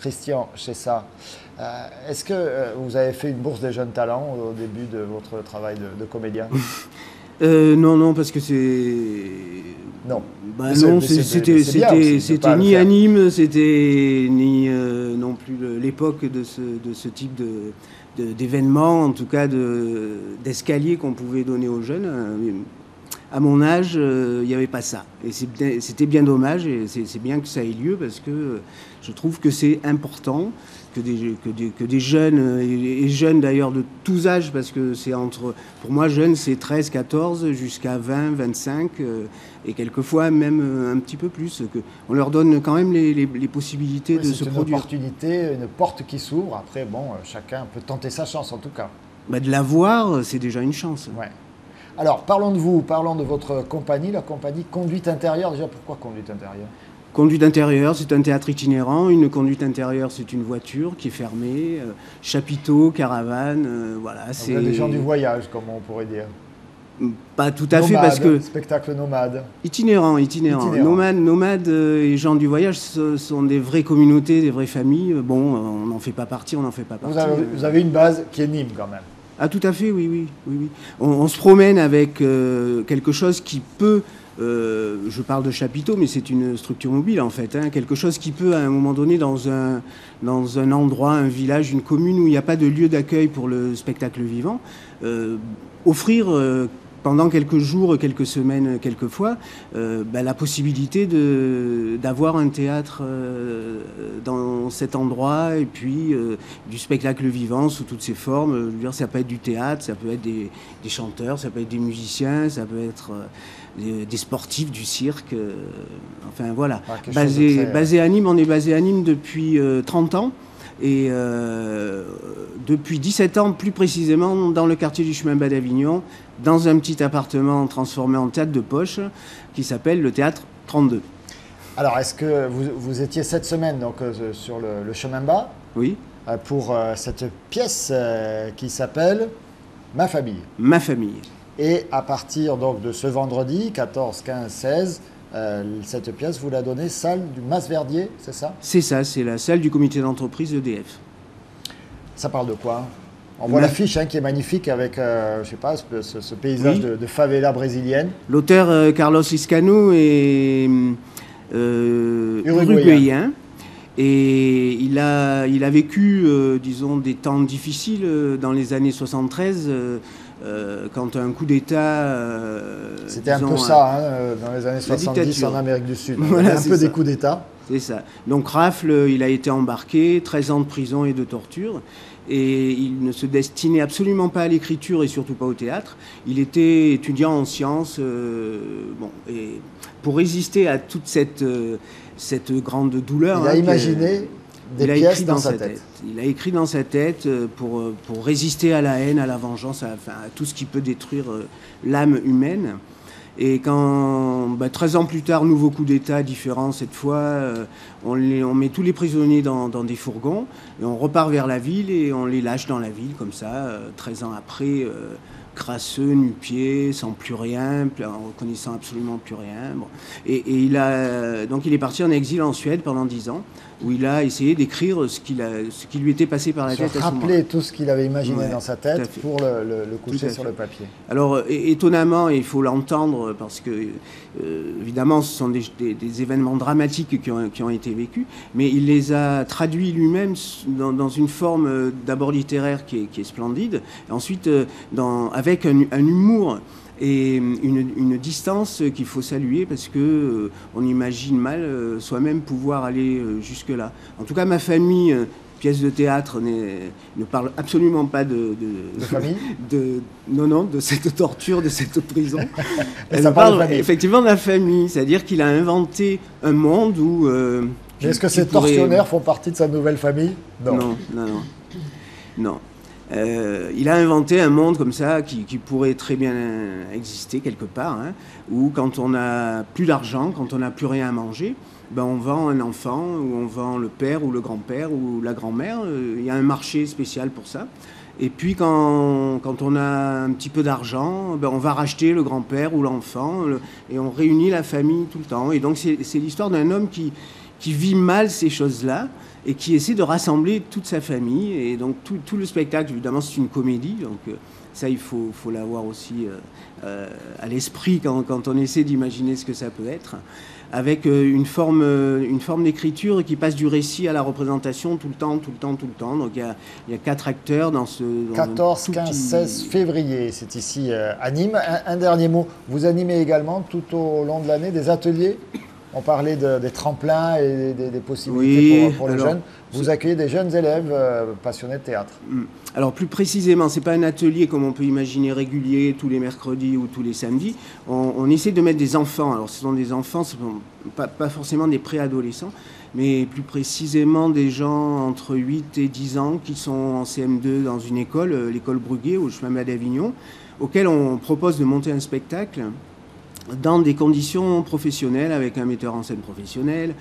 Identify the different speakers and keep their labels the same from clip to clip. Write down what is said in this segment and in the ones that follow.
Speaker 1: Christian Chessa, est-ce que vous avez fait une bourse des jeunes talents au début de votre travail de comédien?
Speaker 2: Non, non, parce que c'est...
Speaker 1: Non.
Speaker 2: Bah non, c'était ni à Nîmes, c'était ni non plus l'époque de ce type d'événement, en tout cas d'escalier qu'on pouvait donner aux jeunes. À mon âge, il n'y avait pas ça. Et c'était bien dommage, et c'est bien que ça ait lieu, parce que je trouve que c'est important que des jeunes, et jeunes d'ailleurs de tous âges, parce que c'est pour moi, jeunes, c'est 13, 14, jusqu'à 20, 25, et quelquefois même un petit peu plus. On leur donne quand même les possibilités de se produire.
Speaker 1: C'est une opportunité, une porte qui s'ouvre. Après, bon, chacun peut tenter sa chance, en tout cas.
Speaker 2: Bah, de la voir, c'est déjà une chance.
Speaker 1: Ouais. Alors, parlons de vous, parlons de votre compagnie, la compagnie Conduite Intérieure. Déjà, pourquoi Conduite Intérieure?
Speaker 2: Conduite Intérieure, c'est un théâtre itinérant. Une conduite intérieure, c'est une voiture qui est fermée, chapiteau, caravane, voilà.
Speaker 1: Vous êtes des gens du voyage, comme on pourrait dire.
Speaker 2: Pas tout à fait, parce que...
Speaker 1: Spectacle nomade.
Speaker 2: Itinérant. Nomade et gens du voyage, ce sont des vraies communautés, des vraies familles. Bon, on n'en fait pas partie, on n'en fait pas partie.
Speaker 1: Vous avez une base qui est Nîmes, quand même.
Speaker 2: Ah, tout à fait, oui. On se promène avec quelque chose qui peut... je parle de chapiteau, mais c'est une structure mobile en fait. Quelque chose qui peut, à un moment donné, dans un endroit, un village, une commune où il n'y a pas de lieu d'accueil pour le spectacle vivant, offrir pendant quelques jours, quelques semaines, quelquefois, la possibilité d'avoir un théâtre dans cet endroit, et puis du spectacle vivant sous toutes ses formes. Je veux dire, ça peut être du théâtre, ça peut être des chanteurs, ça peut être des musiciens, ça peut être des sportifs, du cirque, enfin voilà. Basé à Nîmes, on est basé à Nîmes depuis 30 ans. Et depuis 17 ans, plus précisément, dans le quartier du Chemin Bas d'Avignon, dans un petit appartement transformé en théâtre de poche qui s'appelle le Théâtre 32.
Speaker 1: Alors, est-ce que vous étiez cette semaine donc, sur le Chemin Bas?
Speaker 2: Oui.
Speaker 1: Pour cette pièce qui s'appelle Ma famille.
Speaker 2: Ma famille.
Speaker 1: Et à partir donc, de ce vendredi, 14, 15, 16, cette pièce, vous la donnez salle du Masverdier, c'est ça?
Speaker 2: C'est ça, c'est la salle du comité d'entreprise EDF.
Speaker 1: Ça parle de quoi? On voit l'affiche qui est magnifique avec, je sais pas, ce paysage de favela brésilienne.
Speaker 2: L'auteur Carlos Iscano est uruguayen. Et il a vécu, disons, des temps difficiles dans les années 73, quand un coup d'État...
Speaker 1: C'était un peu ça, dans les années 70 en Amérique du Sud. Voilà, un peu des coups d'État.
Speaker 2: C'est ça. Donc Rafle, il a été embarqué, 13 ans de prison et de torture. Et il ne se destinait absolument pas à l'écriture et surtout pas au théâtre. Il était étudiant en sciences. Et pour résister à toute cette grande douleur...
Speaker 1: Il a imaginé des pièces dans sa tête.
Speaker 2: Il a écrit dans sa tête pour résister à la haine, à la vengeance, à tout ce qui peut détruire l'âme humaine. Et quand, 13 ans plus tard, nouveau coup d'État différent cette fois, on met tous les prisonniers dans des fourgons et on repart vers la ville et on les lâche dans la ville comme ça, 13 ans après, crasseux, nu-pieds, sans plus rien, en reconnaissant absolument plus rien. Bon. Et il est parti en exil en Suède pendant 10 ans, où il a essayé d'écrire ce qui lui était passé par la tête à ce moment.
Speaker 1: Rappeler tout ce qu'il avait imaginé dans sa tête pour le coucher sur le papier.
Speaker 2: Alors, étonnamment, il faut l'entendre, parce que, évidemment, ce sont des événements dramatiques qui ont été vécus, mais il les a traduits lui-même dans une forme d'abord littéraire qui est splendide, et ensuite avec un humour et une distance qu'il faut saluer, parce que on imagine mal soi-même pouvoir aller jusque-là. En tout cas, Ma famille, pièce de théâtre, ne parle absolument pas de
Speaker 1: famille
Speaker 2: non, de cette torture, de cette prison. Elle parle effectivement de la famille, c'est-à-dire qu'il a inventé un monde où...
Speaker 1: Est-ce que ces tortionnaires font partie de sa nouvelle famille?
Speaker 2: Non. Il a inventé un monde comme ça qui pourrait très bien exister quelque part, où quand on n'a plus d'argent, quand on n'a plus rien à manger, on vend un enfant, ou on vend le père ou le grand-père ou la grand-mère. Il y a un marché spécial pour ça. Et puis quand on a un petit peu d'argent, on va racheter le grand-père ou l'enfant, et on réunit la famille tout le temps. Et donc c'est l'histoire d'un homme qui qui vit mal ces choses-là et qui essaie de rassembler toute sa famille. Et donc tout le spectacle, évidemment, c'est une comédie. Donc ça, il faut l'avoir aussi à l'esprit quand on essaie d'imaginer ce que ça peut être, avec une forme d'écriture qui passe du récit à la représentation tout le temps. Donc il y a 4 acteurs dans ce...
Speaker 1: 14, 15, 16 février, c'est ici à Nîmes. Un dernier mot, vous animez également tout au long de l'année des ateliers. On parlait des tremplins et des possibilités pour les jeunes. Vous accueillez des jeunes élèves passionnés de théâtre.
Speaker 2: Alors plus précisément, ce n'est pas un atelier comme on peut imaginer régulier tous les mercredis ou tous les samedis. On essaie de mettre des enfants. Alors ce sont des enfants, ce sont pas forcément des préadolescents, mais plus précisément des gens entre 8 et 10 ans qui sont en CM2 dans une école, l'école Bruguet au chemin d'Avignon, auquel on propose de monter un spectacle dans des conditions professionnelles, avec un metteur en scène professionnel,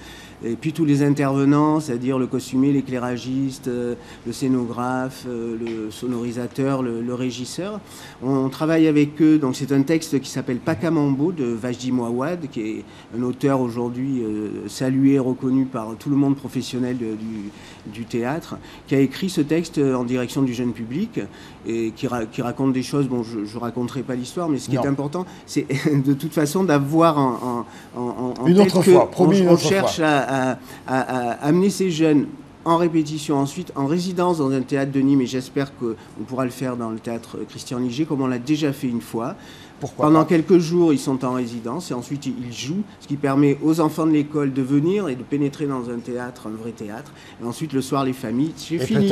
Speaker 2: et puis tous les intervenants, c'est-à-dire le costumier, l'éclairagiste, le scénographe, le sonorisateur, le régisseur. On travaille avec eux, donc c'est un texte qui s'appelle Pakamambo de Vajdi Mouawad, qui est un auteur aujourd'hui salué et reconnu par tout le monde professionnel du théâtre, qui a écrit ce texte en direction du jeune public, et qui raconte des choses, bon je ne raconterai pas l'histoire, mais ce qui est important, c'est de toute façon d'avoir en tête qu'on cherche à amener ces jeunes en répétition, ensuite en résidence dans un théâtre de Nîmes, et j'espère qu'on pourra le faire dans le théâtre Christian Liger, comme on l'a déjà fait une fois. Pendant quelques jours, ils sont en résidence et ensuite ils jouent, ce qui permet aux enfants de l'école de venir et de pénétrer dans un théâtre, un vrai théâtre. Et ensuite, le soir, les familles, c'est fini.